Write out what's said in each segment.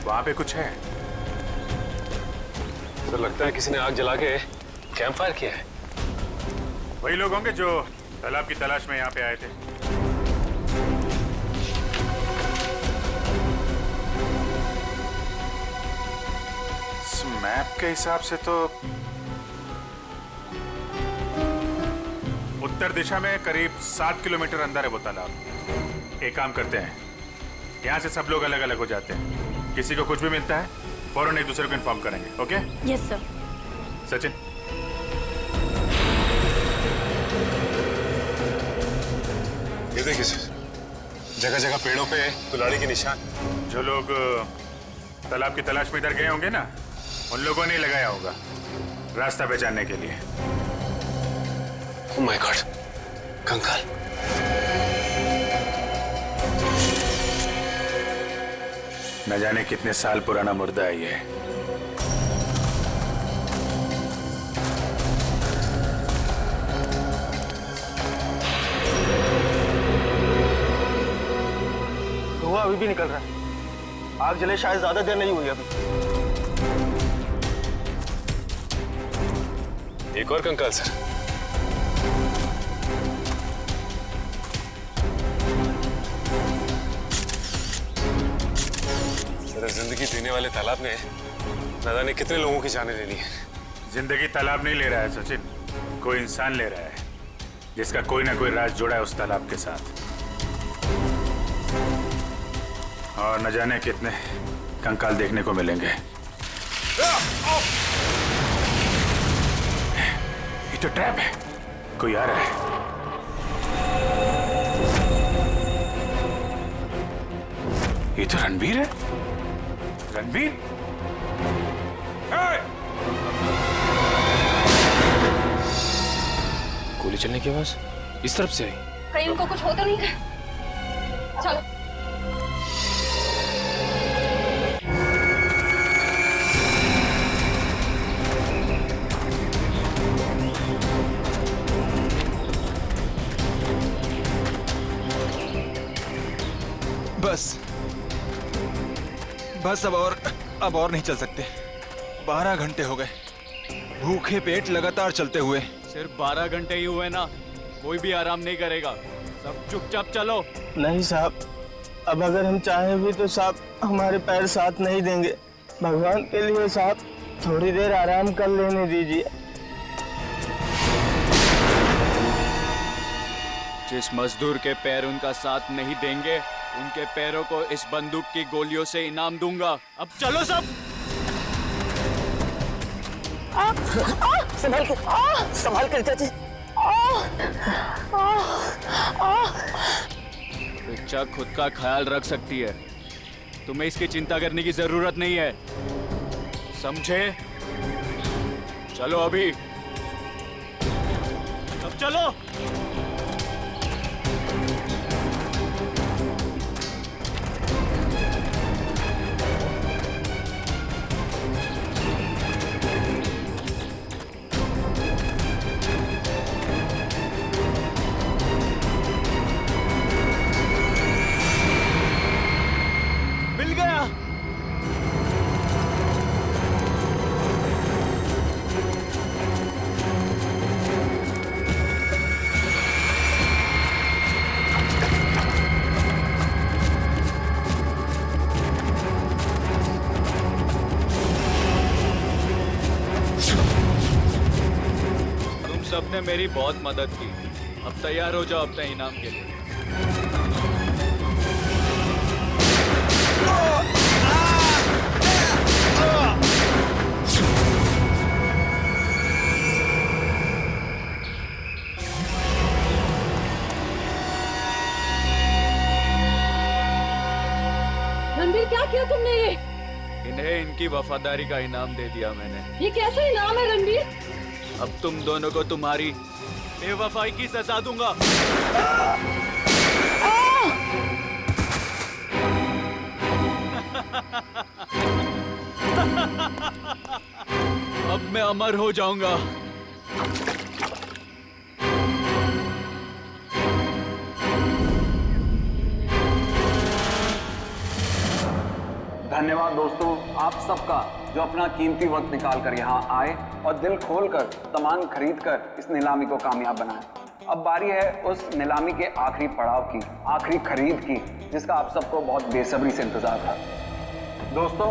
वहां पे कुछ है? तो लगता है किसी ने आग जला के कैंप फायर किया है। वही लोग होंगे जो तालाब की तलाश में यहाँ पे आए थे। इस मैप के हिसाब से तो उत्तर दिशा में करीब 7 किलोमीटर अंदर है वो तालाब। एक काम करते हैं, यहाँ से सब लोग अलग अलग हो जाते हैं। किसी को कुछ भी मिलता है फौरन एक दूसरे को इन्फॉर्म करेंगे। ओके? Yes sir. सचिन, ये देखिए सर, जगह जगह पेड़ों पे कुल्हाड़ी के निशान। जो लोग तालाब की तलाश में इधर गए होंगे ना, उन लोगों ने लगाया होगा रास्ता पहचानने के लिए। ओह माय गॉड, कंकाल। न जाने कितने साल पुराना मुर्दा है ये। धुआं अभी भी निकल रहा है। आग जले शायद ज्यादा देर नहीं हुई अभी। एक और कंकाल सर। सर, जिंदगी देने वाले तालाब ने न जाने कितने लोगों की जानें ले ली है। जिंदगी तालाब नहीं ले रहा है सचिन, कोई इंसान ले रहा है जिसका कोई ना कोई राज जुड़ा है उस तालाब के साथ। और न जाने कितने कंकाल देखने को मिलेंगे। ये तो ट्रैप है, कोई आ रहा है। ये तो रणवीर है। रणवीर? गोली चलने की आवाज इस तरफ से आई। कहीं उनको कुछ होता नहीं है। चलो। बस अब और नहीं चल सकते। 12 घंटे हो गए भूखे पेट लगातार चलते हुए। सिर्फ 12 घंटे ही हुए ना, कोई भी आराम नहीं करेगा। सब चुपचाप चलो। नहीं साहब, अब अगर हम चाहें भी तो साहब हमारे पैर साथ नहीं देंगे। भगवान के लिए साहब थोड़ी देर आराम कर लेने दीजिए। जिस मजदूर के पैर उनका साथ नहीं देंगे, उनके पैरों को इस बंदूक की गोलियों से इनाम दूंगा। अब चलो सब। संभाल कर चाची। रिचा खुद का ख्याल रख सकती है, तुम्हें इसकी चिंता करने की जरूरत नहीं है, समझे? चलो अभी, अब चलो। मिल गया। तुम सबने मेरी बहुत मदद की, अब तैयार हो जाओ अपने इनाम के लिए। रणबीर, क्या किया तुमने ये? इन्हें इनकी वफादारी का इनाम दे दिया मैंने। ये कैसा इनाम है रणबीर? अब तुम दोनों को तुम्हारी बेवफाई की सजा दूंगा। अब मैं अमर हो जाऊंगा। धन्यवाद दोस्तों आप सबका जो अपना कीमती वक्त निकाल कर यहाँ आए और दिल खोलकर सामान खरीद कर इस नीलामी को कामयाब बनाए। अब बारी है उस नीलामी के आखिरी पड़ाव की, आखिरी खरीद की, जिसका आप सबको बहुत बेसब्री से इंतजार था। दोस्तों,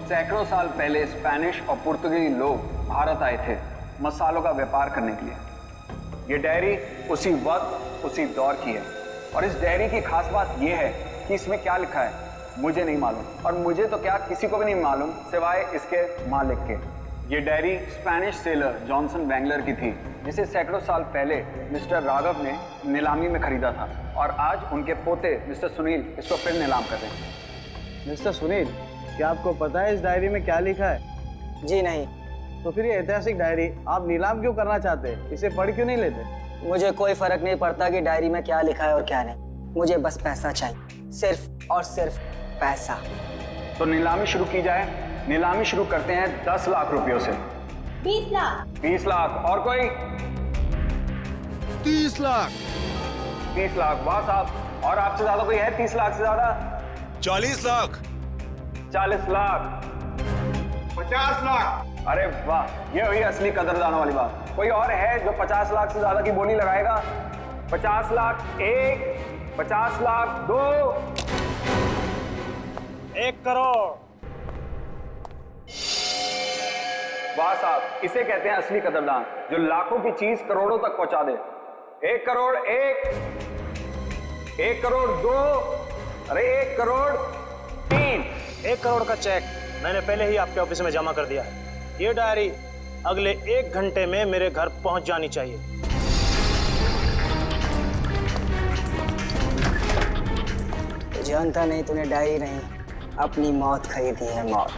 सैकड़ों साल पहले स्पेनिश और पुर्तगाली लोग भारत आए थे मसालों का व्यापार करने के लिए। ये डायरी उसी वक्त उसी दौर की है और इस डायरी की खास बात यह है कि इसमें क्या लिखा है मुझे नहीं मालूम, और मुझे तो क्या किसी को भी नहीं मालूम सिवाय इसके मालिक के। ये डायरी स्पेनिश सेलर जॉनसन बैंगलर की थी, जिसे सैकड़ों साल पहले मिस्टर राघव ने नीलामी में खरीदा था और आज उनके पोते मिस्टर सुनील इसको फिर नीलाम कर रहे हैं। मिस्टर सुनील, क्या आपको पता है इस डायरी में क्या लिखा है? जी नहीं। तो फिर ये ऐतिहासिक डायरी आप नीलाम क्यों करना चाहते हैं? इसे पढ़ क्यों नहीं लेते? मुझे कोई फर्क नहीं पड़ता कि डायरी में क्या लिखा है और क्या नहीं। मुझे बस पैसा चाहिए, सिर्फ और सिर्फ पैसा। तो नीलामी शुरू की जाए। नीलामी शुरू करते हैं 10 लाख रुपयों से। 20 लाख। 20 लाख। और कोई? 30 लाख। 30 लाख। वाह साहब। और आपसे ज्यादा कोई है 30 लाख से ज्यादा? 40 लाख। 40 लाख। 50 लाख। अरे वाह, ये हुई असली कदरदानों वाली बात। कोई और है जो 50 लाख से ज्यादा की बोली लगाएगा? 50 लाख एक, 50 लाख दो, 1 करोड़। वाह साहब, इसे कहते हैं असली कदरदान, जो लाखों की चीज करोड़ों तक पहुंचा दे। 1 करोड़ एक, 1 करोड़ दो, अरे 1 करोड़ तीन। 1 करोड़ का चेक मैंने पहले ही आपके ऑफिस में जमा कर दिया है। ये डायरी अगले 1 घंटे में मेरे घर पहुंच जानी चाहिए। तो जानता नहीं तूने डायरी नहीं, अपनी मौत खरीदी है, मौत।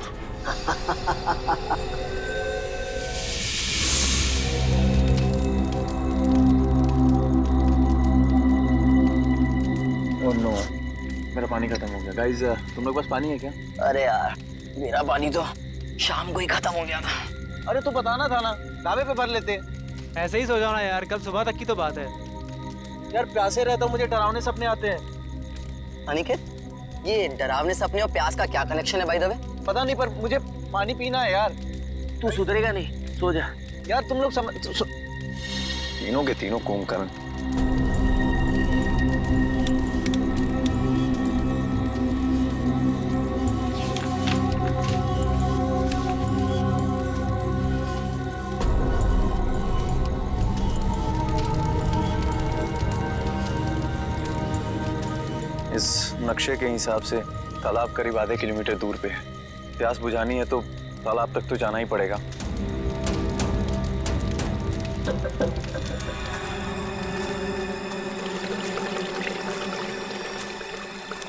ओह नो, मेरा पानी खत्म हो गया। गाइस, तुम लोग पास पानी है क्या? अरे यार, मेरा पानी तो शाम को ही खत्म हो गया था। अरे तो बताना था ना, ढाबे पे भर लेते। ऐसे ही सो जाओ ना यार, कल सुबह तक की तो बात है। यार प्यासे रहता हूँ, मुझे डरावने सपने आते हैं। अनिकेत, ये डरावने सपने और प्यास का क्या कनेक्शन है भाई दबे? पता नहीं, पर मुझे पानी पीना है यार। तू सुधरेगा नहीं, सो जा। यार तुम लोग तीनों के तीनों कुंभकर्ण। इस नक्शे के हिसाब से तालाब करीब आधे किलोमीटर दूर पे है। प्यास बुझानी है तो तालाब तक तो जाना ही पड़ेगा।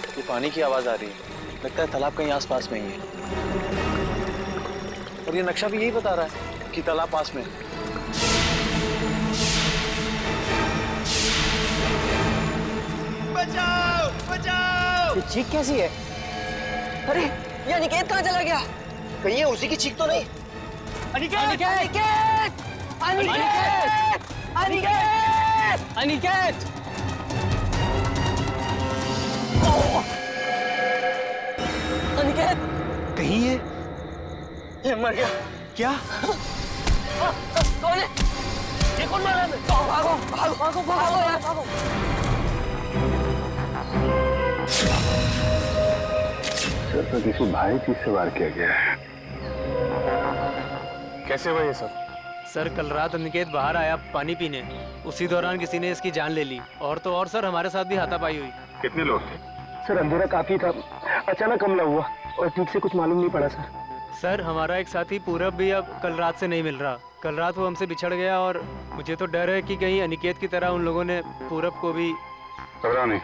ये पानी की आवाज आ रही है, लगता है तालाब कहीं आसपास में ही है। और ये नक्शा भी यही बता रहा है कि तालाब पास में है। बचाओ, बचाओ! ये चीख कैसी है? अरे, ये अनिकेत कहाँ चला गया? कहीं ये उसी की चीख तो नहीं? अनिकेत! अनिकेत! अनिकेत! अनिकेत! अनिकेत! अनिकेत! कहीं ये मर गया। क्या? कौन है? ये कौन मारा है? भागो, भागो, भागो, भागो यार, भागो! सर, तो किसी भारी चीज से वार किया गया है। कैसे हुआ ये सब? सर, कल रात अनिकेत बाहर आया पानी पीने, उसी दौरान किसी ने इसकी जान ले ली। और तो और सर, हमारे साथ भी हाथापाई हुई। कितने लोग थे? सर, अंधेरा काफी था, अचानक हमला हुआ और ठीक से कुछ मालूम नहीं पड़ा सर। सर, हमारा एक साथी पूरब भी अब कल रात से नहीं मिल रहा। कल रात वो हमसे बिछड़ गया और मुझे तो डर है कि कहीं अनिकेत की तरह उन लोगों ने पूरब को भी। घबराओ नहीं,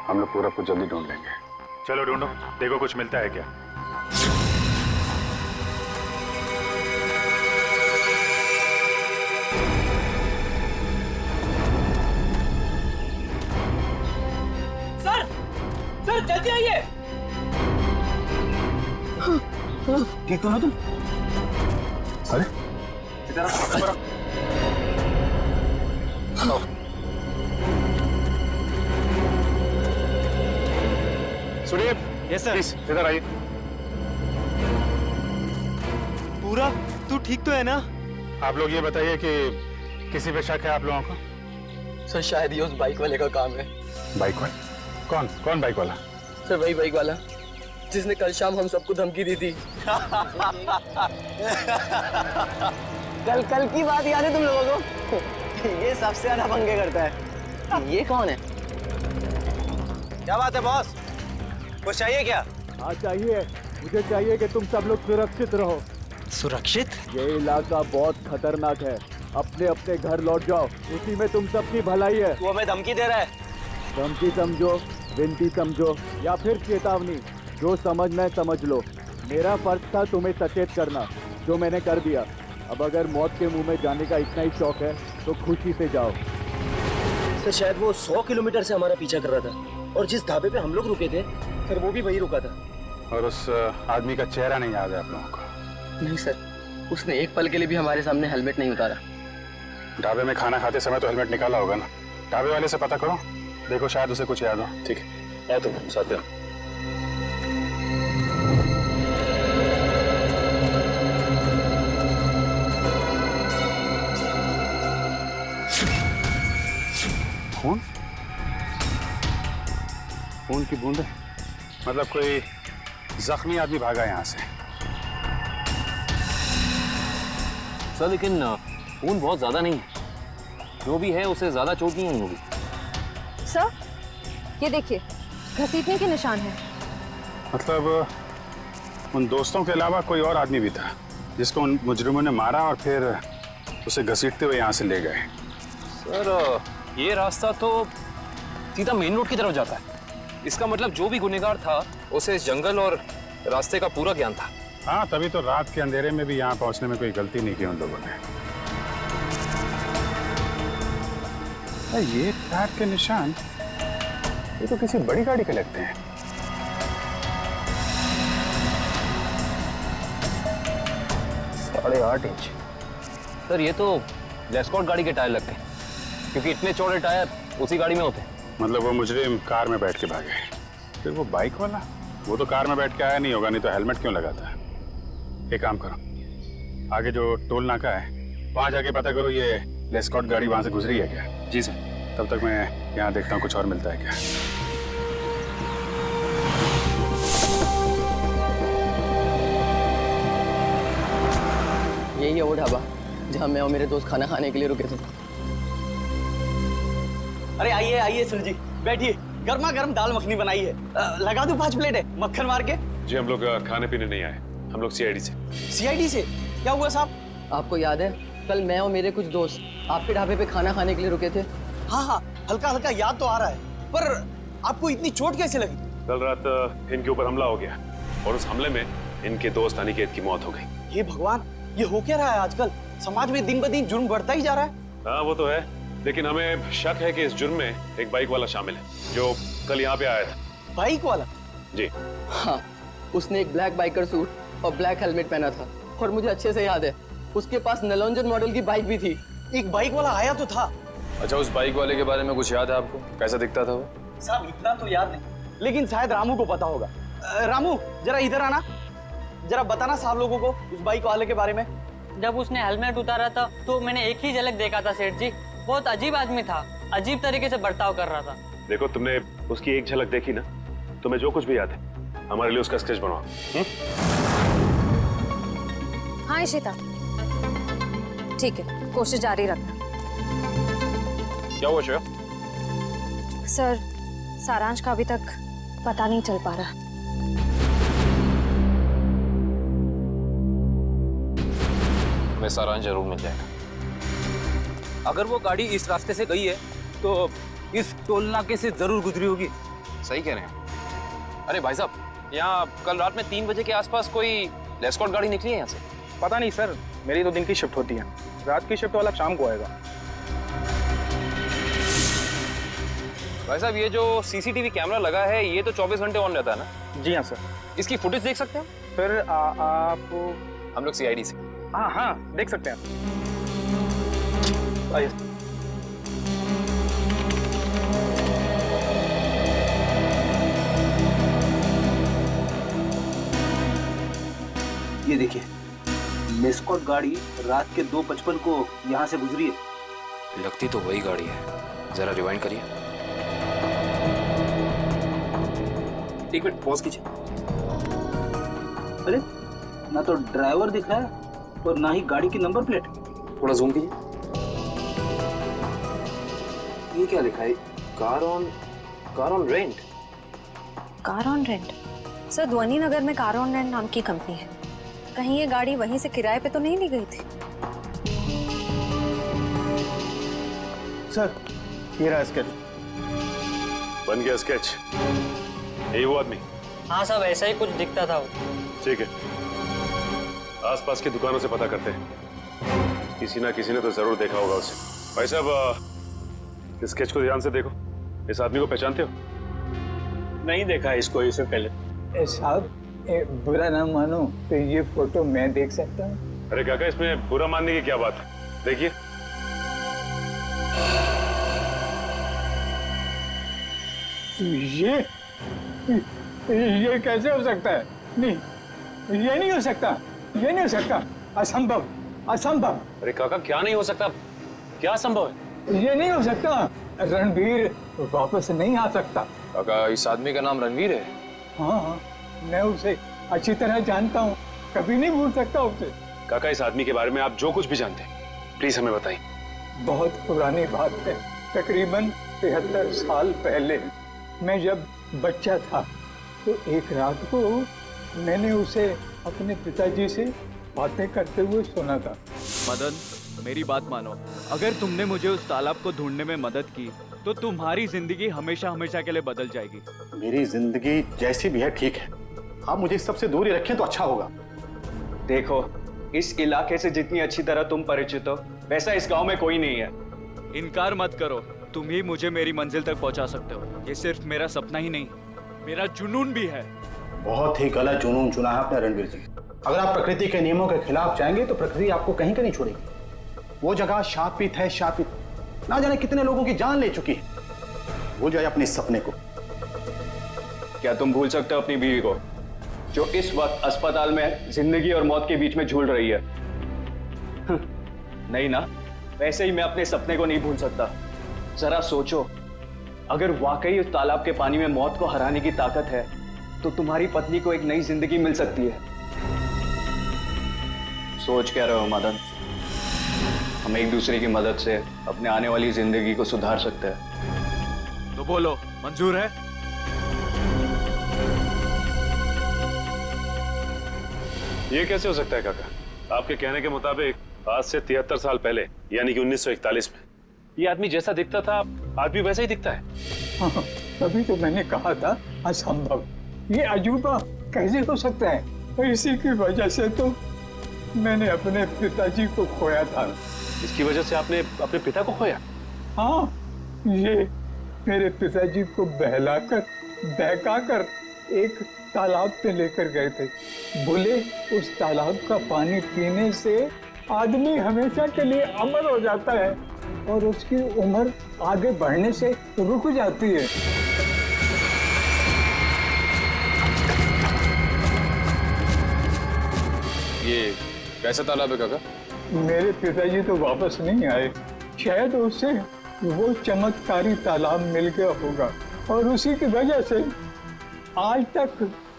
हम लोग पूरा कुछ जल्दी ढूंढ लेंगे। चलो ढूंढो, देखो कुछ मिलता है क्या। सर, सर जल्दी आइए। ठीक तो ना तुम? अरे सुनिए, यस सर। प्लीज इधर आइए। पूरब तू ठीक तो है ना? आप लोग ये बताइए कि किसी पे शक है आप लोगों को? सर शायद ये उस बाइक वाले का काम है। बाइक वाला? कौन कौन बाइक वाला? सर वही बाइक वाला जिसने कल शाम हम सबको धमकी दी थी। कल की बात याद है तुम लोगों को? ये सबसे ज्यादा पंगे करता है। ये कौन है? क्या बात है बॉस? कुछ चाहिए क्या? हाँ चाहिए, मुझे चाहिए कि तुम सब लोग सुरक्षित रहो। सुरक्षित? ये इलाका बहुत खतरनाक है, अपने अपने घर लौट जाओ, उसी में तुम सबकी भलाई है। वो हमें धमकी दे रहा है। धमकी समझो, विनती समझो या फिर चेतावनी, जो समझना है समझ लो। मेरा फर्ज था तुम्हें सचेत करना, जो मैंने कर दिया। अब अगर मौत के मुंह में जाने का इतना ही शौक है तो खुशी से जाओ। सर शायद वो 100 किलोमीटर से हमारा पीछा कर रहा था और जिस ढाबे पे हम लोग रुके थे सर वो भी वही रुका था। और उस आदमी का चेहरा नहीं याद है आप लोगों को? नहीं सर, उसने एक पल के लिए भी हमारे सामने हेलमेट नहीं उतारा। ढाबे में खाना खाते समय तो हेलमेट निकाला होगा ना? ढाबे वाले से पता करो, देखो शायद उसे कुछ याद हो। ठीक है, आए तुम साथ में। खून? खून की बूंदें? मतलब कोई जख्मी आदमी भागा यहाँ से? सर लेकिन खून बहुत ज्यादा नहीं है, जो भी है उसे ज्यादा चोट नहीं आई होगी। सर ये देखिए, घसीटने के निशान हैं। मतलब उन दोस्तों के अलावा कोई और आदमी भी था जिसको उन मुजरिमों ने मारा और फिर उसे घसीटते हुए यहाँ से ले गए। सर ये रास्ता तो सीधा मेन रोड की तरफ जाता है। इसका मतलब जो भी गुनहगार था उसे इस जंगल और रास्ते का पूरा ज्ञान था। हाँ, तभी तो रात के अंधेरे में भी यहाँ पहुँचने में कोई गलती नहीं की उन लोगों ने। ये टायर के निशान, ये तो किसी बड़ी गाड़ी के लगते हैं। साढ़े 8 इंच। सर ये तो लेस्कॉट गाड़ी के टायर लगते हैं, क्योंकि इतने चौड़े टायर उसी गाड़ी में होते हैं। मतलब वो मुजरिम कार में बैठ के भागे, फिर वो बाइक वाला, वो तो कार में बैठ के आया नहीं होगा, नहीं तो हेलमेट क्यों लगाता? एक काम करो, आगे जो टोल नाका है वहां जाके पता करो ये लेस्कॉट गाड़ी वहां से गुजरी है क्या। जी सर। तब तक मैं यहाँ देखता हूँ कुछ और मिलता है क्या। यही है वो ढाबा जहाँ मैं और मेरे दोस्त खाना खाने के लिए रुके थे। अरे आइए आइए सर जी, बैठिए। गर्मा गर्म दाल मखनी बनाई है, लगा दूं 5 प्लेट है मक्खन मार के? जी हम लोग खाने पीने नहीं आए, हम लोग सीआईडी से। सीआईडी से? क्या हुआ साहब? आपको याद है कल मैं और मेरे कुछ दोस्त आपके ढाबे पे खाना खाने के लिए रुके थे? हाँ हाँ, हल्का हल्का याद तो आ रहा है, पर आपको इतनी चोट कैसे लगी? कल रात इनके ऊपर हमला हो गया और उस हमले में इनके दोस्त अनिकेत की मौत हो गई। ये भगवान, ये हो क्या रहा है आजकल? समाज में दिन ब दिन जुर्म बढ़ता ही जा रहा है। हाँ वो तो है, लेकिन हमें शक है कि इस जुर्म में एक बाइक वाला शामिल है जो कल यहाँ पे आया था। बाइक वाला? जी हाँ, उसने एक ब्लैक बाइकर सूट और ब्लैक हेलमेट पहना था और मुझे अच्छे से याद है उसके पास नलोंजन मॉडल की बाइक भी थी। एक बाइक वाला आया तो था। अच्छा, उस बाइक वाले के बारे में कुछ याद है आपको? कैसा दिखता था वो? साहब इतना तो याद नहीं, लेकिन शायद रामू को पता होगा। रामू जरा इधर आना, जरा बताना साहब लोगों को उस बाइक वाले के बारे में। जब उसने हेलमेट उतारा था तो मैंने एक ही झलक देखा था सेठ जी। बहुत अजीब आदमी था, अजीब तरीके से बर्ताव कर रहा था। देखो तुमने उसकी एक झलक देखी ना, तुम्हें जो कुछ भी याद है हमारे लिए उसका स्केच बनवाओ। हाँ इशिता, ठीक है, कोशिश जारी रखना। क्या हुआ श्रेया? सर, सारांश का अभी तक पता नहीं चल पा रहा। हमें सारांश जरूर मिल जाएगा। अगर वो गाड़ी इस रास्ते से गई है तो इस टोल नाके से जरूर गुजरी होगी। सही कह रहे हैं। अरे भाई साहब, यहाँ कल रात में 3 बजे के आसपास कोई लेस्कॉट गाड़ी निकली है यहाँ से? पता नहीं सर, मेरी तो दिन की शिफ्ट होती है, रात की शिफ्ट वाला शाम को आएगा। भाई साहब, ये जो सीसीटीवी कैमरा लगा है ये तो 24 घंटे ऑन रहता है ना? जी हाँ सर। इसकी फुटेज देख सकते हैं फिर आप? हम लोग सीआईडी से। हाँ हाँ, देख सकते हैं। आइए। ये देखिए, और गाड़ी रात के 2:55 को यहाँ से गुजरी है। लगती तो वही गाड़ी है। जरा रिवाइंड करिए। एक मिनट पॉज कीजिए। अरे ना तो ड्राइवर दिख रहा है और ना ही गाड़ी की नंबर प्लेट। थोड़ा जूम कीजिए। ये क्या लिखा है? Car on rent. Car on rent? Sir, ध्वनि नगर में कार ऑन रेंट नाम की कंपनी है। कहीं ये गाड़ी वहीं से किराए पे तो नहीं ली गई थी? सर, ये रहा स्केच। बन गया स्केच? यही वो आदमी? हाँ सब ऐसा ही कुछ दिखता था वो। ठीक है, आसपास की दुकानों से पता करते हैं। किसी ना किसी ने तो जरूर देखा होगा उसे। भाई साहब, इस स्केच को ध्यान से देखो। इस आदमी को पहचानते हो? नहीं देखा इसको इससे पहले। साहब, बुरा ना मानो तो ये फोटो मैं देख सकता हूँ? अरे काका, इसमें बुरा मानने की क्या बात है? देखिए। ये कैसे हो सकता है? नहीं, ये नहीं हो सकता, ये नहीं हो सकता। असंभव, असंभव। अरे काका, क्या नहीं हो सकता? क्या संभव है? ये नहीं हो सकता। रणवीर वापस नहीं आ सकता। काका, इस आदमी का नाम रणवीर है? हाँ, मैं उसे अच्छी तरह जानता हूँ, कभी नहीं भूल सकता उसे। काका, इस आदमी के बारे में आप जो कुछ भी जानते हैं प्लीज हमें बताइए। बहुत पुरानी बात है, तकरीबन 73 साल पहले मैं जब बच्चा था तो एक रात को मैंने उसे अपने पिताजी से बातें करते हुए सुना था। मदन, मेरी बात मानो। अगर तुमने मुझे उस तालाब को ढूंढने में मदद की तो तुम्हारी जिंदगी हमेशा हमेशा के लिए बदल जाएगी। मेरी जिंदगी जैसी भी है ठीक है, आप मुझे सबसे दूर ही रखें तो अच्छा होगा। देखो, इस इलाके से जितनी अच्छी तरह तुम परिचित हो वैसा इस गांव में कोई नहीं है। इनकार मत करो, तुम ही मुझे मेरी मंजिल तक पहुंचा सकते हो। ये सिर्फ मेरा सपना ही नहीं, मेरा जुनून भी है। बहुत ही गलत जुनून चुना है आपने रणवीर जी। अगर आप प्रकृति के नियमों के खिलाफ जाएंगे तो प्रकृति आपको कहीं का नहीं छोड़ेगी। वो जगह शापित है, शापित। ना जाने कितने लोगों की जान ले चुकी है। भूल जाए अपने सपने को। क्या तुम भूल सकते हो अपनी बीवी को, जो इस वक्त अस्पताल में जिंदगी और मौत के बीच में झूल रही है? नहीं ना, वैसे ही मैं अपने सपने को नहीं भूल सकता। जरा सोचो, अगर वाकई उस तालाब के पानी में मौत को हराने की ताकत है तो तुम्हारी पत्नी को एक नई जिंदगी मिल सकती है। सोच क्या रहे हो मदन? हम एक दूसरे की मदद से अपने आने वाली जिंदगी को सुधार सकते हैं। तो बोलो, मंजूर है? ये कैसे हो सकता है काका? आपके कहने के मुताबिक आज से 73 साल पहले यानी कि 1941 में ये आदमी जैसा दिखता था आज भी वैसा ही दिखता है। हाँ, तभी तो मैंने कहा था असंभव। ये अजूबा कैसे हो सकता है? तो इसी की वजह से तो मैंने अपने पिताजी को खोया था। इसकी वजह से आपने अपने पिता को खोया? हाँ, ये मेरे पिताजी को बहकाकर एक तालाब पे लेकर गए थे। बोले उस तालाब का पानी पीने से आदमी हमेशा के लिए अमर हो जाता है और उसकी उम्र आगे बढ़ने से रुक जाती है। ये कैसा तालाब है काका? मेरे पिताजी तो वापस नहीं आए। शायद उससे वो चमत्कारी तालाब मिल गया होगा और उसी की वजह से आज तक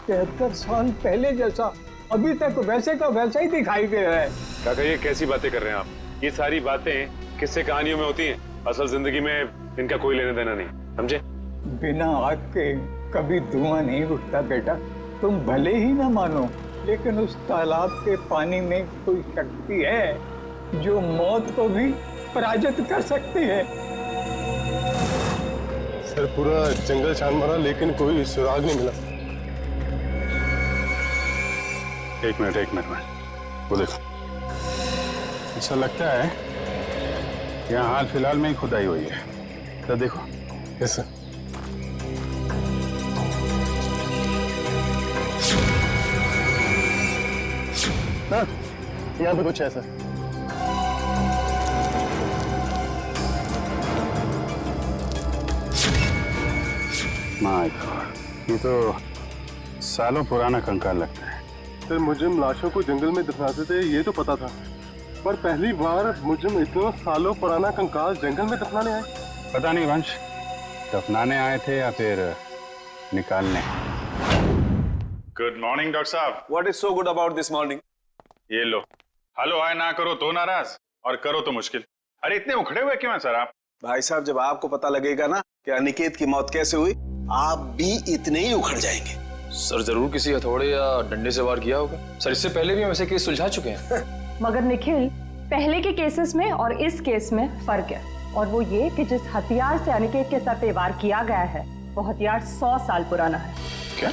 73 साल पहले जैसा अभी तक वैसे का वैसा ही दिखाई दे रहा है। काका, ये कैसी बातें कर रहे हैं आप? ये सारी बातें किस्से कहानियों में होती हैं, असल जिंदगी में इनका कोई लेना देना नहीं, समझे? बिना आग के कभी धुआं नहीं उठता बेटा। तुम भले ही ना मानो, लेकिन उस तालाब के पानी में कोई शक्ति है जो मौत को भी पराजित कर सकती है। सर, पूरा जंगल छान मारा लेकिन कोई सुराग नहीं मिला। एक मिनट वो देखो, ऐसा लगता है यहाँ हाल फिलहाल में ही खुदाई हुई है। तो देखो। Yes sir. हाँ, यहाँ पे कुछ है सर। माय गॉड, ये तो सालों पुराना कंकाल लगता है। सर मुजरिम लाशों को जंगल में दफनाते थे ये तो पता था, पर पहली बार मुजरिम इतना सालों पुराना कंकाल जंगल में दफनाने आए। पता नहीं वंश, दफनाने आए थे या फिर निकालने। गुड मॉर्निंग डॉक्टर साहब। What is so good about this morning? ये लो, हेलो हाय ना करो तो नाराज और करो तो मुश्किल। अरे इतने उखड़े हुए क्यों हैं सर आप? भाई साहब, जब आपको पता लगेगा ना कि अनिकेत की मौत कैसे हुई, आप भी इतने ही उखड़ जाएंगे। सर जरूर किसी हथौड़े या डंडे से वार किया होगा। सर इससे पहले भी हम ऐसे केस सुलझा चुके हैं। मगर निखिल, पहले के केसेस में और इस केस में फर्क है, और वो ये कि जिस हथियार से अनिकेत के सर पे वार किया गया है वो हथियार 100 साल पुराना है। क्या?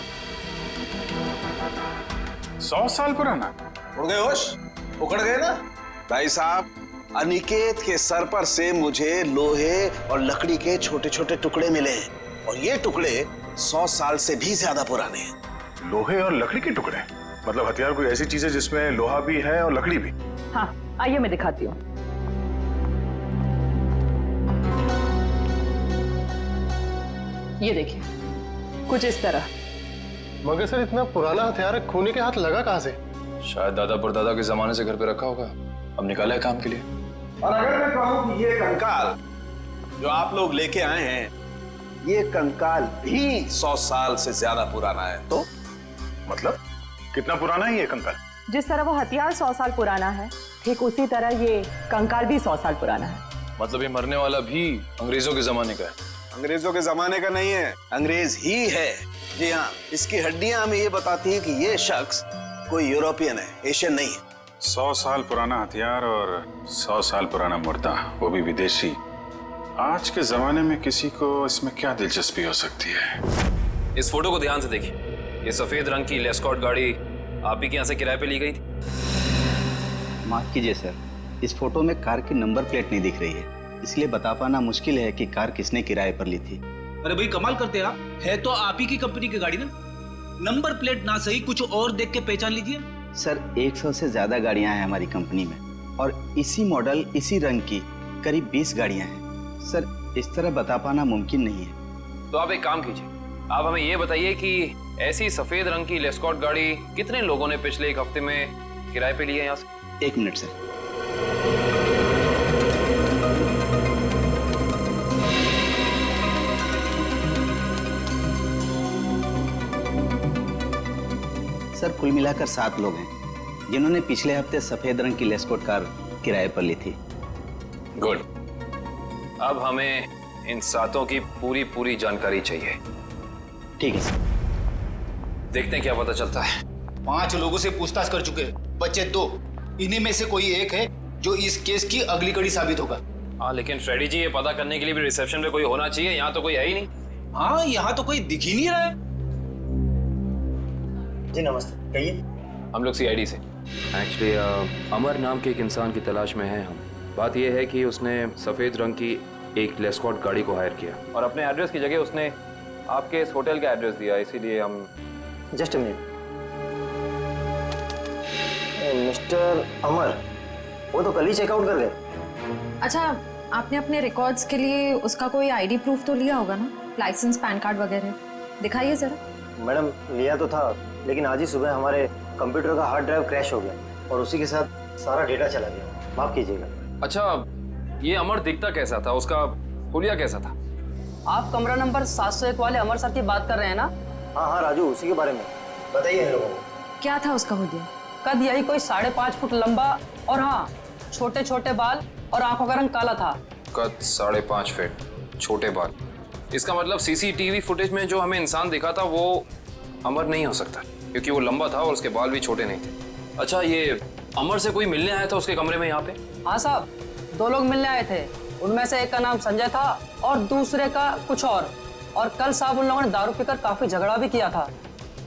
100 साल पुराना? उड़ गए होश? उखड़ गए ना? भाई साहब, अनिकेत के सर पर से मुझे लोहे और लकड़ी के छोटे छोटे टुकड़े मिले हैं, और ये टुकड़े 100 साल से भी ज्यादा पुराने हैं। लोहे और लकड़ी के टुकड़े? मतलब हथियार कोई ऐसी चीज है जिसमें लोहा भी है और लकड़ी भी? हाँ, आइए मैं दिखाती हूँ। ये देखिए, कुछ इस तरह। मगर सर इतना पुराना हथियार खूनी के हाथ लगा कहाँ से? शायद दादा परदादा के जमाने से घर पे रखा होगा, अब निकाला है काम के लिए। और अगर मैं कहूं कि ये कंकाल जो आप लोग लेके आए हैं, ये कंकाल भी 100 साल से ज्यादा पुराना है, तो मतलब कितना पुराना है ये कंकाल? जिस तरह वो हथियार 100 साल पुराना है, ठीक उसी तरह ये कंकाल भी 100 साल पुराना है। मतलब ये मरने वाला भी अंग्रेजों के जमाने का है? अंग्रेजों के जमाने का नहीं है, अंग्रेज ही है। जी हाँ, इसकी हड्डियां हमें ये बताती हैं कि ये शख्स कोई यूरोपियन है, एशियन नहीं है। 100 साल पुराना हथियार और 100 साल पुराना मुर्दा, वो भी विदेशी। आज के जमाने में किसी को इसमें क्या दिलचस्पी हो सकती है? इस फोटो को ध्यान से देखिए। ये सफेद रंग की लेस्कॉट गाड़ी आप ही के यहाँ से किराए पे ली गई थी? माफ कीजिए सर, इस फोटो में कार की नंबर प्लेट नहीं दिख रही है, इसलिए बता पाना मुश्किल है कि कार किसने किराए पर ली थी। अरे भाई कमाल करते हैं आप, है तो आप ही की कंपनी की गाड़ी ना, नंबर प्लेट ना सही कुछ और देख के पहचान लीजिए। सर 100 से ज्यादा गाड़ियां हैं हमारी कंपनी में, और इसी मॉडल इसी रंग की करीब 20 गाड़ियां हैं। सर इस तरह बता पाना मुमकिन नहीं है। तो आप एक काम कीजिए, आप हमें ये बताइए कि ऐसी सफेद रंग की लेस्कॉट गाड़ी कितने लोगों ने पिछले 1 हफ्ते में किराए पे ली है यहाँ से? 1 मिनट सर। सर कुल मिलाकर 7 लोग हैं जिन्होंने पिछले हफ्ते सफेद रंग की लेस्कॉट कार किराए पर ली थी। गुड, अब हमें इन 7 की पूरी जानकारी चाहिए। ठीक है सर। देखते हैं क्या पता चलता है। 5 लोगों से पूछताछ कर चुके, बच्चे 2, इन्हीं में से कोई एक है जो इस केस की अगली कड़ी साबित होगा। हाँ लेकिन फ्रेडी जी, ये पता करने के लिए भी रिसेप्शन पे कोई होना चाहिए, यहाँ तो कोई है ही नहीं। हाँ, यहाँ तो कोई दिख ही नहीं रहा है। जी नमस्ते, कहिए। हम लोग CID से। एक्चुअली अमर नाम के एक इंसान की तलाश में हैं हम। बात यह है कि उसने सफ़ेद रंग की एक लेस्कॉट गाड़ी को हायर किया और अपने एड्रेस की जगह उसने आपके इस होटल का एड्रेस दिया, इसीलिए हम। Just a minute. मिस्टर अमर, वो तो कल ही चेकआउट कर गए। अच्छा, आपने अपने रिकॉर्ड्स के लिए उसका कोई ID प्रूफ तो लिया होगा ना, लाइसेंस, पैन कार्ड वगैरह? दिखाइए जरा। मैडम लिया तो था, लेकिन आज ही सुबह हमारे कंप्यूटर का हार्ड ड्राइव क्रैश हो गया और उसी के साथ सारा डेटा चला गया, माफ कीजिएगा। अच्छा, ये अमर दिखता कैसा था, उसका हुलिया कैसा था? आप कमरा नंबर 701 वाले अमर सर की बात कर रहे हैं ना? हाँ राजू, उसी के बारे में बताइए इन लोगों को। क्या था उसका हुलिया? कद यही कोई 5.5 फुट लंबा, और हाँ, छोटे छोटे बाल और आंखों का रंग काला था। कद 5.5 फीट, छोटे बाल। इसका मतलब CCTV फुटेज में जो हमें इंसान दिखा था वो अमर नहीं हो सकता, क्योंकि वो लंबा था और उसके बाल भी छोटे नहीं थे। अच्छा, ये अमर से कोई मिलने आया था उसके कमरे में यहाँ पे? हाँ साहब, 2 लोग मिलने आए थे, उनमें से एक का नाम संजय था और दूसरे का कुछ और कल साहब उन लोगों ने दारू पीकर काफी झगड़ा भी किया था।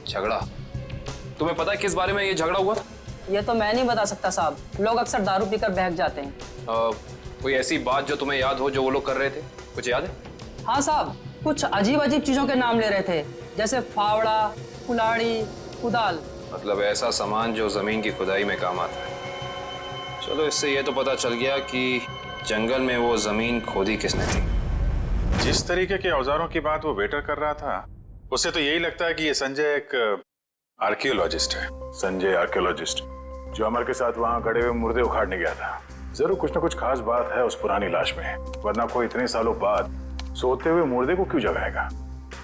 झगड़ा? तुम्हें पता है किस बारे में ये झगड़ा हुआ था? ये तो मैं नहीं बता सकता साहब, लोग अक्सर दारू पीकर बहक जाते हैं। कोई ऐसी बात जो तुम्हें याद हो जो वो लोग कर रहे थे, कुछ याद है? हाँ साहब, कुछ अजीब चीजों के नाम ले रहे थे, जैसे फावड़ा, कुल्हाड़ी, कुदाल। मतलब ऐसा सामान जो जमीन की खुदाई में काम आता है। चलो, इससे ये तो पता चल गया कि जंगल में वो जमीन खोदी किसने थी। जिस तरीके के औजारों की बात वो वेटर कर रहा था, उससे तो यही लगता है कि ये संजय एक आर्कियोलॉजिस्ट है, संजय आर्कियोलॉजिस्ट, जो अमर के साथ वहां गड़े हुए मुर्दे उखाड़ने गया था। जरूर कुछ ना कुछ खास बात है उस पुरानी लाश में, वरना कोई इतने सालों बाद सोते हुए मुर्दे को क्यों जगाएगा।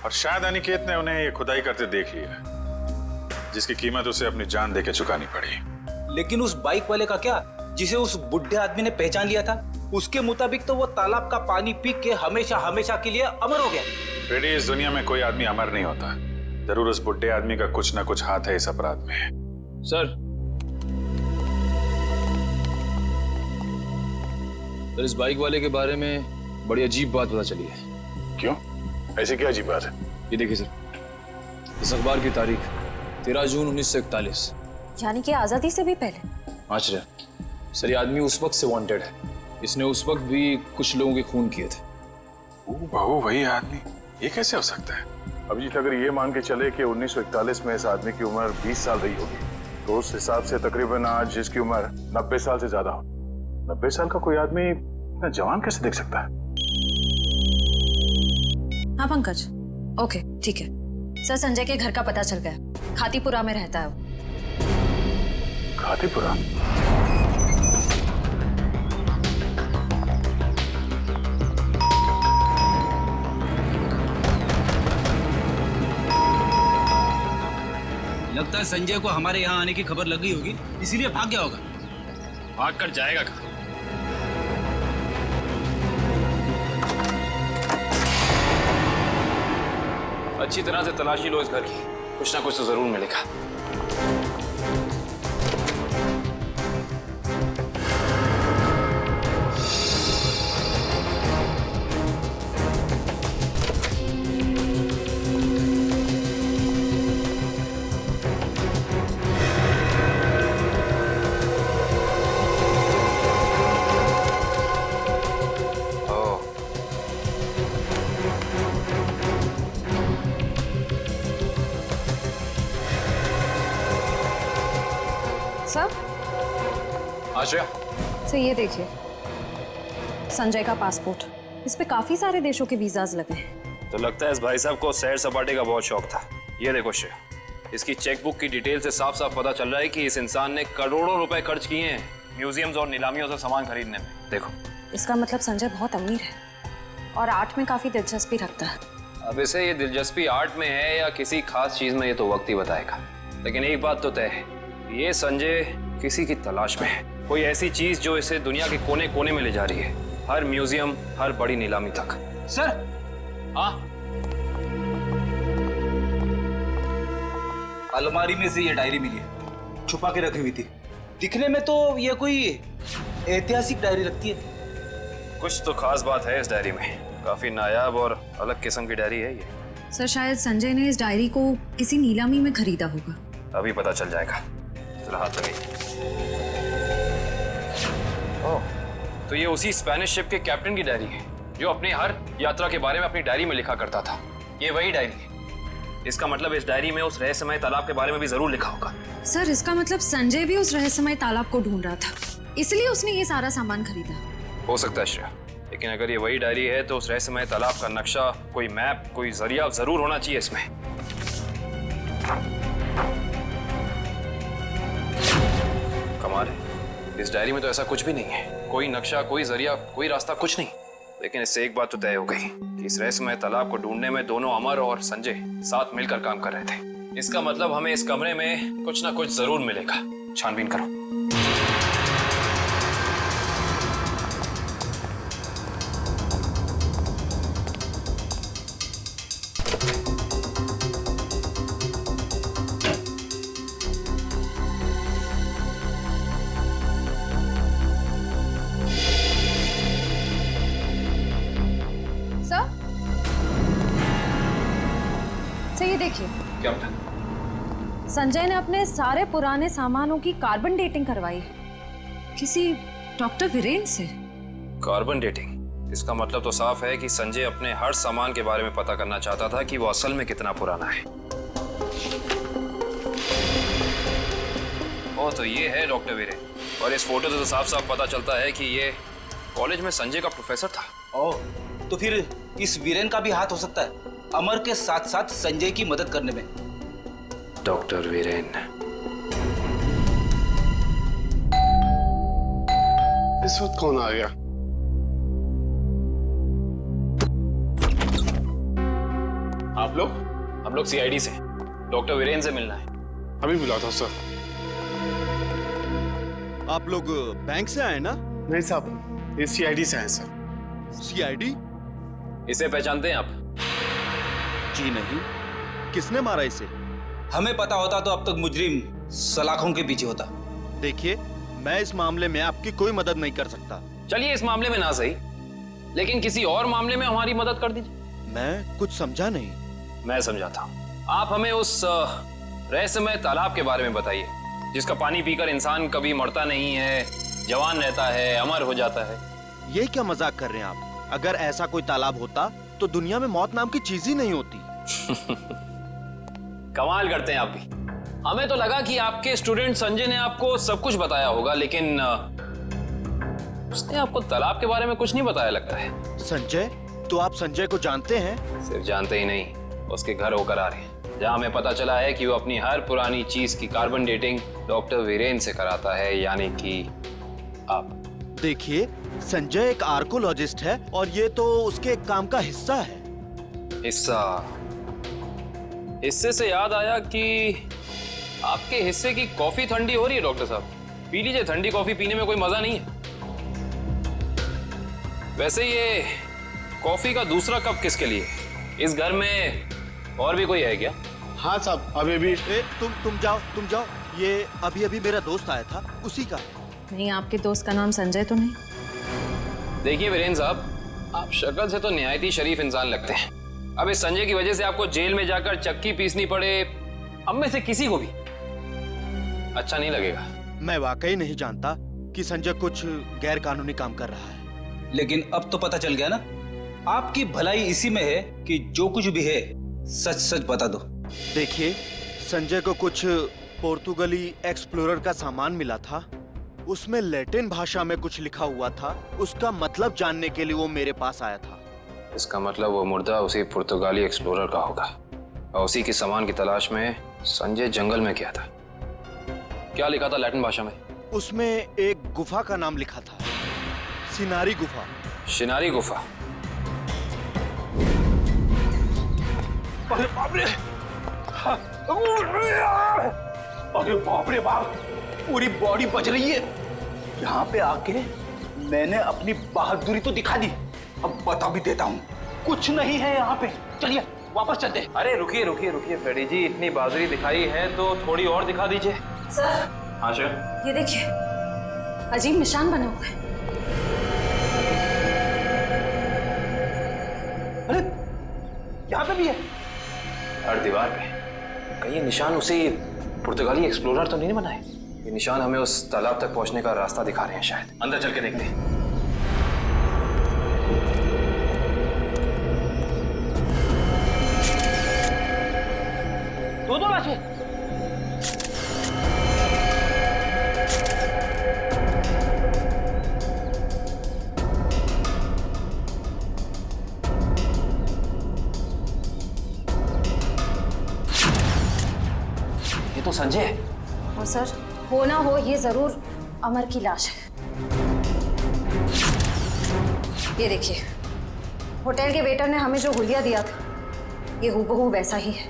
और शायद अनिकेत ने उन्हें ये खुदाई करते देख लिया, जिसकी कीमत उसे अपनी जान देके चुकानी पड़ी। लेकिन उस बाइक वाले का क्या, जिसे उस बुढ़े आदमी ने पहचान लिया था? उसके मुताबिक तो वो तालाब का पानी पी के हमेशा हमेशा के लिए अमर हो गया। बेटी, इस दुनिया में कोई आदमी अमर नहीं होता। जरूर उस बुढ़े आदमी का कुछ ना कुछ हाथ है इस अपराध में। सर इस बाइक वाले के बारे में बड़ी अजीब बात पता चली है। क्यों? ऐसी क्या अजीब बात है? ये देखिए सर, इस अखबार की तारीख 13 जून 1941, यानी कि आजादी से भी पहले। आश्चर्य सर, ये आदमी उस वक्त से वांटेड है। इसने उस वक्त भी कुछ लोगों के खून किए थे। बहू वही आदमी, ये कैसे हो सकता है? अभिजीत, अगर ये मान के चले कि 1941 में इस आदमी की उम्र 20 साल रही होगी, तो उस हिसाब से तकरीबन आज जिसकी उम्र 90 साल से ज्यादा हो, 90 साल का कोई आदमी इतना जवान कैसे दिख सकता है? हाँ पंकज, ओके ठीक है सर। संजय के घर का पता चल गया, खातीपुरा में रहता है वो। खातीपुरा? लगता है संजय को हमारे यहाँ आने की खबर लग गई होगी, इसीलिए भाग गया होगा। भाग कर जाएगा कहाँ? अच्छी तरह से तलाशी लो इस घर की, कुछ ना कुछ तो जरूर मिलेगा। आश्रया, सर ये देखिए, संजय का पासपोर्ट, इस पे काफी सारे देशों के वीजाज लगे हैं। तो लगता है इस भाई साहब को सैर सपाटे का बहुत शौक था। ये देखो श्रेया, इसकी चेकबुक की डिटेल से साफ साफ पता चल रहा है कि इस इंसान ने करोड़ों रुपए खर्च किए हैं म्यूजियम्स और नीलामियों से सामान खरीदने में। देखो, इसका मतलब संजय बहुत अमीर है और आर्ट में काफी दिलचस्पी रखता है। अब इसे ये दिलचस्पी आर्ट में है या किसी खास चीज में, ये तो वक्त ही बताएगा। लेकिन एक बात तो तय है, ये संजय किसी की तलाश में है, कोई ऐसी चीज जो इसे दुनिया के कोने कोने में ले जा रही है, हर म्यूजियम, हर बड़ी नीलामी तक। सर, हाँ, अलमारी में से ये डायरी मिली है, छुपा के रखी हुई थी। दिखने में तो ये कोई ऐतिहासिक डायरी लगती है। कुछ तो खास बात है इस डायरी में, काफी नायाब और अलग किस्म की डायरी है ये। सर शायद संजय ने इस डायरी को किसी नीलामी में खरीदा होगा। अभी पता चल जाएगा, जरा हाथ लगाइए। तो ये उसी स्पेनिश शिप के कैप्टन की डायरी है जो अपने हर यात्रा के बारे में अपनी डायरी में लिखा करता था। ये वही डायरी है। इसका मतलब इस डायरी में उस रहस्यमय तालाब के बारे में भी जरूर लिखा होगा। सर इसका मतलब संजय भी उस रहस्यमय तालाब को ढूंढ रहा था, इसलिए उसने ये सारा सामान खरीदा। हो सकता है श्रेया, लेकिन अगर ये वही डायरी है तो उस रहस्यमय तालाब का नक्शा, कोई मैप, कोई जरिया जरूर होना चाहिए इसमें। कमाल है, इस डायरी में तो ऐसा कुछ भी नहीं है, कोई नक्शा, कोई जरिया, कोई रास्ता, कुछ नहीं। लेकिन इससे एक बात तो तय हो गई कि इस रहस्यमय तालाब को ढूंढने में दोनों अमर और संजय साथ मिलकर काम कर रहे थे। इसका मतलब हमें इस कमरे में कुछ ना कुछ जरूर मिलेगा। छानबीन करो। ये देखिए, क्या बता? संजय ने अपने सारे पुराने सामानों की कार्बन डेटिंग करवाई है किसी डॉक्टर वीरेन से। Carbon dating? इसका मतलब तो साफ है कि संजय अपने हर सामान के बारे में पता करना चाहता था कि वो असल में कितना पुराना है। ओ, तो ये है डॉक्टर वीरेन, और इस फोटो से तो साफ साफ पता चलता है कि ये कॉलेज में संजय का प्रोफेसर था। ओह, तो फिर इस वीरेन का भी हाथ हो सकता है अमर के साथ साथ संजय की मदद करने में। डॉक्टर वीरेन। इस वक्त कौन आ गया? आप लोग? हम लोग सीआईडी से, डॉक्टर वीरेन से मिलना है। अभी बुला था सर। आप लोग बैंक से आए ना? नहीं साहब, ये सीआईडी से आए सर। सीआईडी? इसे पहचानते हैं आप? जी नहीं। किसने मारा इसे? हमें पता होता तो अब तक मुजरिम सलाखों के पीछे होता। देखिए, मैं इस मामले में आपकी कोई मदद नहीं कर सकता। चलिए इस मामले में ना सही, लेकिन किसी और मामले में हमारी मदद कर दीजिए। मैं कुछ समझा नहीं। मैं समझाता हूँ। आप हमें उस रहस्यमय तालाब के बारे में बताइए, जिसका पानी पीकर इंसान कभी मरता नहीं है, जवान रहता है, अमर हो जाता है। ये क्या मजाक कर रहे हैं आप? अगर ऐसा कोई तालाब होता तो दुनिया में मौत नाम की चीज ही नहीं होती। कमाल करते हैं आप भी। हमें तो लगा कि आपके स्टूडेंट संजय ने आपको सब कुछ बताया होगा, लेकिन उसने आपको तालाब के बारे में कुछ नहीं बताया लगता है। संजय? तो आप संजय को जानते हैं? सिर्फ जानते ही नहीं, उसके घर होकर आ रहे हैं, जहाँ हमें पता चला है कि वो अपनी हर पुरानी चीज की कार्बन डेटिंग डॉक्टर वीरेन से कराता है, यानी कि आप। देखिए, संजय एक आर्कोलॉजिस्ट है और ये तो उसके काम का हिस्सा है। हिस्सा? हिस्से से याद आया कि आपके हिस्से की कॉफी ठंडी हो रही है डॉक्टर साहब, पी लीजिए। ठंडी कॉफी पीने में कोई मजा नहीं है। वैसे ये कॉफी का दूसरा कप किसके लिए? इस घर में और भी कोई है क्या? हाँ साहब, अभी भी। तुम जाओ। ये अभी मेरा दोस्त आया था, उसी का है। नहीं, आपके दोस्त का नाम संजय तो नहीं? देखिए वीरेन साहब, आप शक्ल से तो निहायत ही शरीफ इंसान लगते हैं। अब इस संजय की वजह से आपको जेल में जाकर चक्की पीसनी पड़े, हम में से किसी को भी अच्छा नहीं लगेगा। मैं वाकई नहीं जानता कि संजय कुछ गैर कानूनी काम कर रहा है। लेकिन अब तो पता चल गया ना। आपकी भलाई इसी में है कि जो कुछ भी है सच सच बता दो। देखिए, संजय को कुछ पोर्तुगली एक्सप्लोरर का सामान मिला था। उसमें लैटिन भाषा में कुछ लिखा हुआ था। उसका मतलब जानने के लिए वो मेरे पास आया था। इसका मतलब वो मुर्दा उसी पुर्तगाली एक्सप्लोरर का होगा और उसी के सामान की तलाश में संजय जंगल में गया था। क्या लिखा था लैटिन भाषा में? उसमें एक गुफा का नाम लिखा था, सिनारी गुफा। शिनारी गुफा? अरे बाप रे! अरे बाप रे बाप! पूरी बॉडी बच रही है। यहाँ पे आके मैंने अपनी बहादुरी तो दिखा दी, अब बता भी देता हूँ। कुछ नहीं है यहाँ पे, चलिए वापस चलते। अरे रुकिए फ्रेडी जी, इतनी बहादुरी दिखाई है तो थोड़ी और दिखा दीजिए। सर। हाँ सर। ये देखिए, अजीब निशान बने हुए हैं। अरे यहाँ पे भी है। हर दीवार पे। कहीं ये निशान उसी पुर्तगाली एक्सप्लोरर तो नहीं बनाए? ये निशान हमें उस तालाब तक पहुंचने का रास्ता दिखा रहे हैं शायद। अंदर चल के देखते हैं। दो लाशें। ये तो संजय है। और सर, हो ना हो ये जरूर अमर की लाश है। ये देखिए, होटल के वेटर ने हमें जो हुलिया दिया था, ये हूबहू वैसा ही है।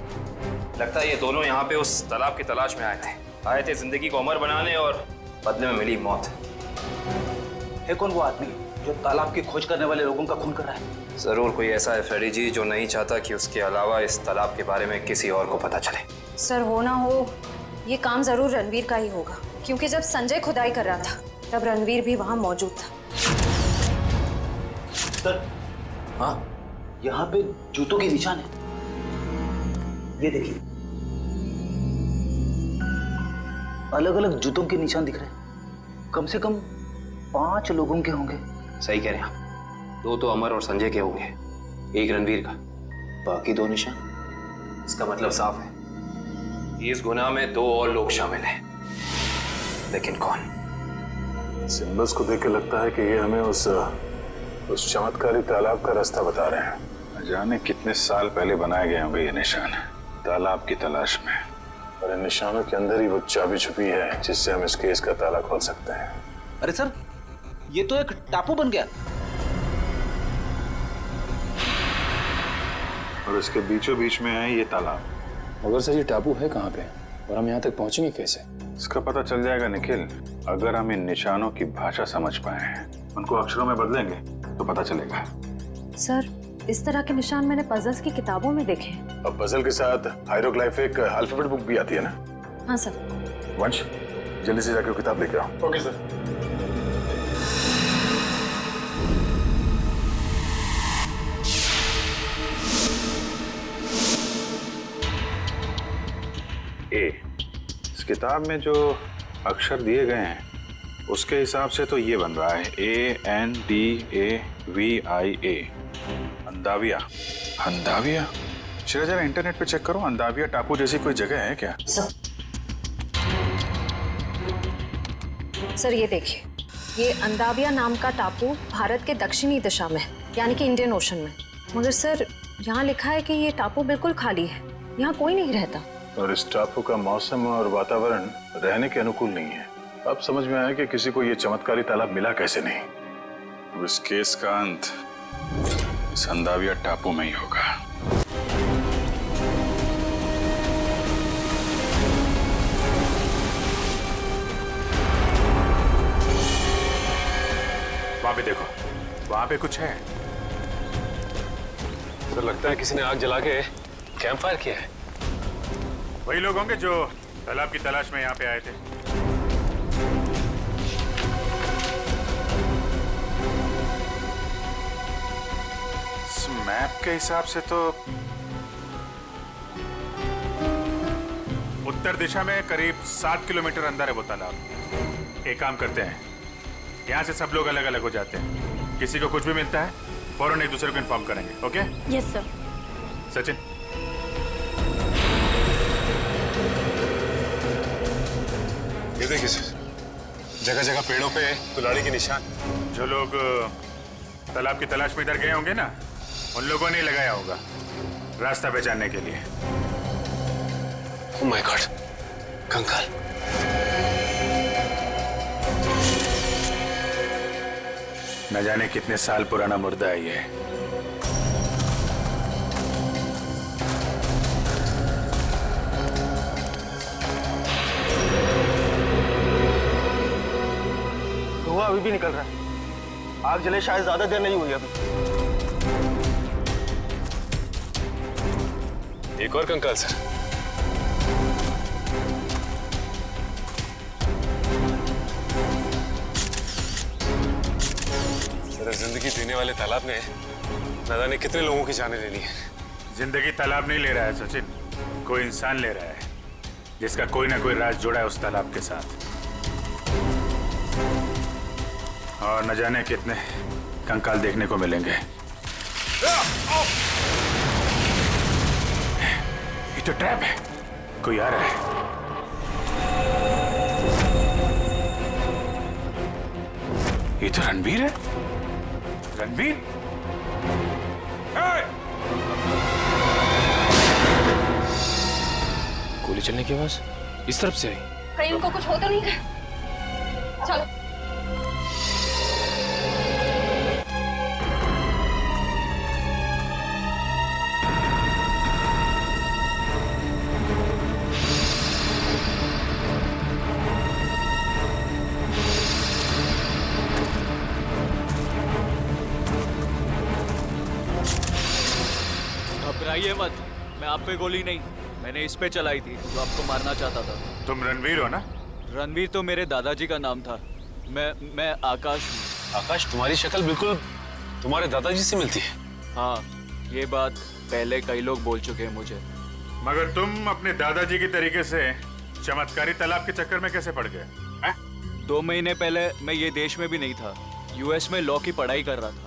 लगता है ये दोनों यहाँ पे उस तालाब की तलाश में आए थे जिंदगी को अमर बनाने, और बदले में मिली मौत। है कौन वो आदमी जो तालाब की खोज करने वाले लोगों का खून कर रहा है? जरूर कोई ऐसा है फ्रेडी जी जो नहीं चाहता कि उसके अलावा इस तालाब के बारे में किसी और को पता चले। सर, हो ना हो ये काम जरूर रणवीर का ही होगा, क्योंकि जब संजय खुदाई कर रहा था तब रणवीर भी वहां मौजूद था। सर, हाँ, यहाँ पे जूतों के निशान है। ये देखिए, अलग अलग जूतों के निशान दिख रहे हैं। कम से कम 5 लोगों के होंगे। सही कह रहे हैं आप। 2 तो अमर और संजय के होंगे, 1 रणवीर का, बाकी 2 निशान। इसका मतलब साफ है, इस गुनाह में 2 और लोग शामिल हैं, लेकिन कौन? सिंबल्स को देख के लगता है कि ये हमें उस चमत्कारी तालाब का रास्ता बता रहे हैं। जाने कितने साल पहले बनाए गए होंगे ये निशान तालाब की तलाश में। और इन निशानों के अंदर ही वो चाबी छुपी है जिससे हम इस केस का ताला खोल सकते हैं। अरे सर, ये तो एक टापू बन गया। और इसके बीचों बीच में है ये तालाब। मगर सर ये टापू है कहाँ पे और हम यहाँ तक पहुंचेंगे कैसे? इसका पता चल जाएगा निखिल, अगर हम इन निशानों की भाषा समझ पाए, उनको अक्षरों में बदलेंगे तो पता चलेगा। सर, इस तरह के निशान मैंने पजल्स की किताबों में देखे हैं। अब पजल के साथ हायरोग्लाइफिक अल्फाबेट बुक भी आती है ना? हाँ सर। वंश, जल्दी से जाकर किताब लेके आओ। Okay sir. इस किताब में जो अक्षर दिए गए हैं उसके हिसाब से तो ये बन रहा है ANDAVIA, अंदाविया। अंदाविया? चलो जरा इंटरनेट पे चेक करो, अंदाविया टापू जैसी कोई जगह है क्या? सर ये देखिए, ये अंदाविया नाम का टापू भारत के दक्षिणी दिशा में, यानी कि इंडियन ओशन में। मगर सर यहाँ लिखा है कि ये टापू बिल्कुल खाली है, यहाँ कोई नहीं रहता। और इस टापू का मौसम और वातावरण रहने के अनुकूल नहीं है। अब समझ में आया कि किसी को ये चमत्कारी तालाब मिला कैसे नहीं। अब इस केस का अंत इस अंदाविया टापू में ही होगा। वहां पे देखो, वहां पे कुछ है। सर लगता है किसी ने आग जला के कैंप फायर किया है। वही लोग होंगे जो तालाब की तलाश में यहाँ पे आए थे। इस मैप के हिसाब से तो उत्तर दिशा में करीब 7 किलोमीटर अंदर है वो तालाब। एक काम करते हैं, यहाँ से सब लोग अलग अलग हो जाते हैं। किसी को कुछ भी मिलता है फौरन एक दूसरे को इन्फॉर्म करेंगे। ओके? Yes sir. सचिन, ये देखिए सर, जगह जगह पेड़ों पे कुल्हाड़ी के निशान। जो लोग तालाब की तलाश में इधर गए होंगे ना, उन लोगों ने लगाया होगा रास्ता पहचानने के लिए। ओह माय गॉड, कंकाल। न जाने कितने साल पुराना मुर्दा है ये। धुआं अभी भी निकल रहा है। आग जले शायद ज्यादा देर नहीं हुई अभी। एक और कंकाल सर। सर जिंदगी देने वाले तालाब ने न जाने कितने लोगों की जानें ले ली है। जिंदगी तालाब नहीं ले रहा है सचिन, कोई इंसान ले रहा है जिसका कोई ना कोई राज जुड़ा है उस तालाब के साथ। और न जाने कितने कंकाल देखने को मिलेंगे। ये तो ट्रैप है, कोई आ रहा है। ये तो रणवीर है। रणवीर? गोली चलने की आवाज इस तरफ से आई। कहीं उनको कुछ हो तो नहीं है? चलो। घबराइए मत, मैं आप पे गोली नहीं, मैंने इस पे चलाई थी जो आपको मारना चाहता था। तुम रणवीर हो ना? रणवीर तो मेरे दादाजी का नाम था। मैं आकाश हूँ। आकाश, तुम्हारी शक्ल बिल्कुल तुम्हारे दादाजी से मिलती है। हाँ, ये बात पहले कई लोग बोल चुके हैं मुझे। मगर तुम अपने दादाजी की तरीके से चमत्कारी तालाब के चक्कर में कैसे पड़ गए? 2 महीने पहले मैं ये देश में भी नहीं था, यूएस में लॉ की पढ़ाई कर रहा था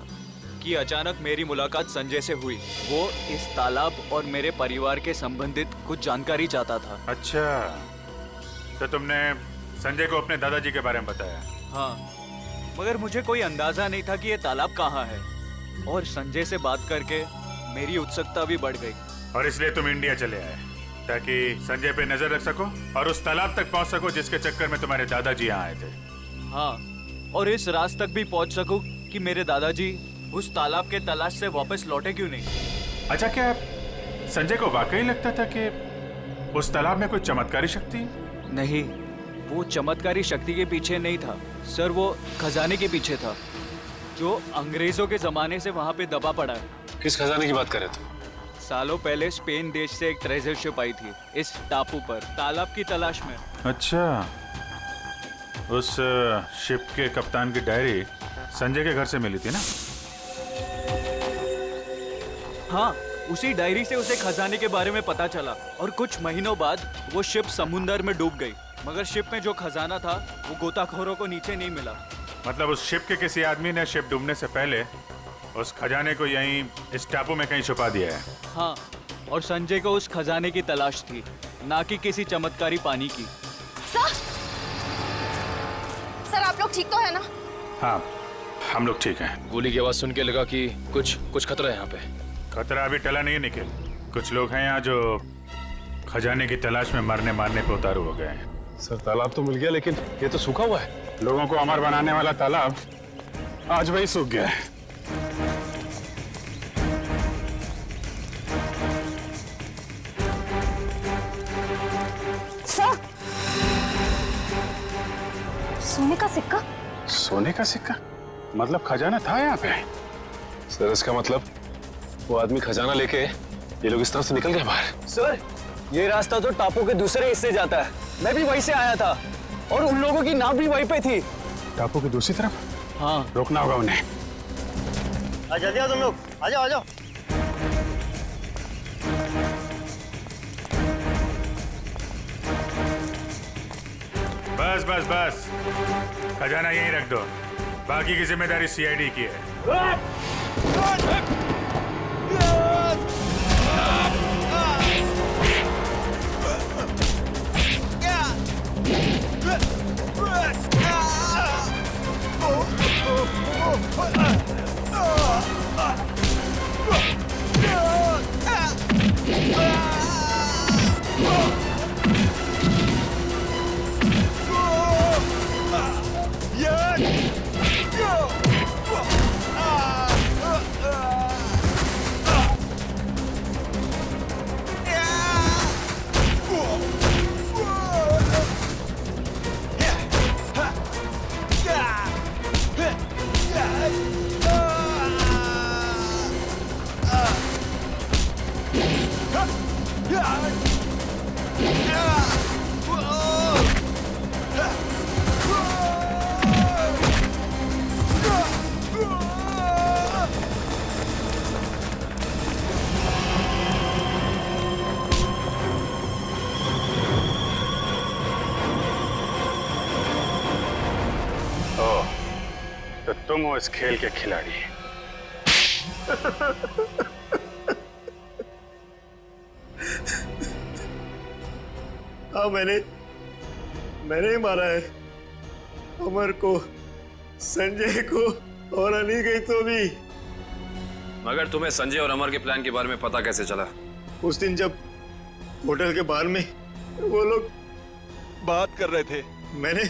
कि अचानक मेरी मुलाकात संजय से हुई। वो इस तालाब और मेरे परिवार के संबंधित कुछ जानकारी चाहता था। अच्छा, तो तुमने संजय को अपने दादाजी के बारे में बताया? हाँ, मगर मुझे कोई अंदाजा नहीं था कि ये तालाब कहाँ है। और संजय से बात करके मेरी उत्सुकता भी बढ़ गई। और इसलिए तुम इंडिया चले आए? ताकि संजय पे नजर रख सको और उस तालाब तक पहुंच सको जिसके चक्कर में तुम्हारे दादाजी यहाँ आए थे। हाँ, और इस रात तक भी पहुंच सकूं कि मेरे दादाजी उस तालाब के तलाश से वापस लौटे क्यों नहीं। अच्छा, क्या संजय को वाकई लगता था कि उस तालाब में कोई चमत्कारी शक्ति? नहीं, वो चमत्कारी शक्ति के पीछे नहीं था सर, वो खजाने के पीछे था जो अंग्रेजों के जमाने से वहाँ पे दबा पड़ा है। किस खजाने की बात कर रहे थे? सालों पहले स्पेन देश से एक ट्रेजर शिप आई थी इस टापू पर तालाब की तलाश में। अच्छा, उस शिप के कप्तान की डायरी संजय के घर से मिली थी ना? हाँ, उसी डायरी से उसे खजाने के बारे में पता चला और कुछ महीनों बाद वो शिप समुंदर में डूब गई, मगर शिप में जो खजाना था वो गोताखोरों को नीचे नहीं मिला। मतलब उस शिप के किसी आदमी ने शिप डूबने से पहले उस खजाने को यहीं इस टापू में कहीं छुपा दिया है। हाँ, और संजय को उस खजाने की तलाश थी, ना कि किसी चमत्कारी पानी की। सर आप लोग ठीक तो है ना? हाँ, हम लोग ठीक हैं। गोली की आवाज सुन के लगा कि कुछ खतरा है यहाँ पे। खतरा अभी टला नहीं है निखिल। कुछ लोग हैं यहाँ जो खजाने की तलाश में मरने मारने पे उतारू हो गए हैं। सर, तालाब तो मिल गया लेकिन ये तो सूखा हुआ है। लोगों को अमर बनाने वाला तालाब आज वही सूख गया है। सर, सोने का सिक्का? सोने का सिक्का? मतलब खजाना था यहाँ पे? सर, इसका मतलब वो आदमी खजाना लेके ये लोग इस तरफ से निकल गए बाहर। सर, ये रास्ता तो टापू के दूसरे हिस्से जाता है। मैं भी वहीं से आया था और उन लोगों की नाव भी वहीं पे थी। टापू की दूसरी तरफ? हाँ, रोकना होगा उन्हें। जल्दी आओ तुम लोग, आ जाओ आ जाओ। बस बस बस, खजाना यहीं रख दो, बाकी की जिम्मेदारी सीआईडी की है। तो तुम हो इस खेल के खिलाड़ी। हाँ, मैंने ही मारा है अमर को, संजय को और अनिकेत को भी। मगर तुम्हें संजय और अमर के प्लान के बारे में पता कैसे चला? उस दिन जब होटल के बाहर में वो लोग बात कर रहे थे, मैंने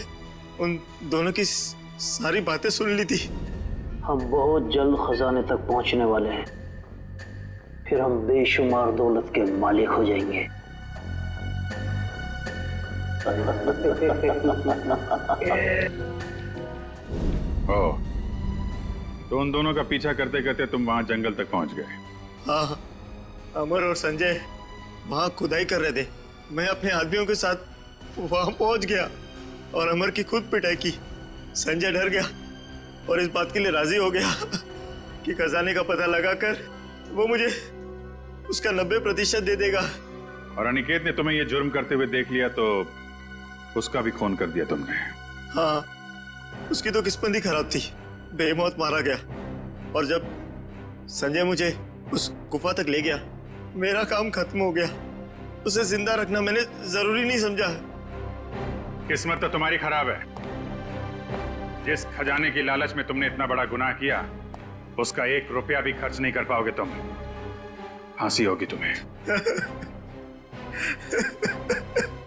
उन दोनों की सारी बातें सुन ली थी। हम बहुत जल्द खजाने तक पहुंचने वाले हैं, फिर हम बेशुमार दौलत के मालिक हो जाएंगे। ओह, तो उन दोनों का पीछा करते करते तुम वहां जंगल तक पहुंच गए। हाँ, अमर और संजय वहां खुदाई कर रहे थे। मैं अपने आदमियों के साथ वहां पहुंच गया और अमर की खुद पिटाई की। संजय डर गया और इस बात के लिए राजी हो गया कि खजाने का पता लगाकर वो मुझे उसका 90% दे देगा। और अनिकेत ने तुम्हें ये जुर्म करते हुए देख लिया तो उसका भी खून कर दिया तुमने। हाँ, उसकी तो किस्मत ही खराब थी, बेमौत मारा गया। और जब संजय मुझे उस गुफा तक ले गया, मेरा काम खत्म हो गया। उसे जिंदा रखना मैंने जरूरी नहीं समझा। किस्मत तो तुम्हारी खराब है। जिस खजाने की लालच में तुमने इतना बड़ा गुनाह किया, उसका 1 रुपया भी खर्च नहीं कर पाओगे तुम। फांसी होगी तुम्हें।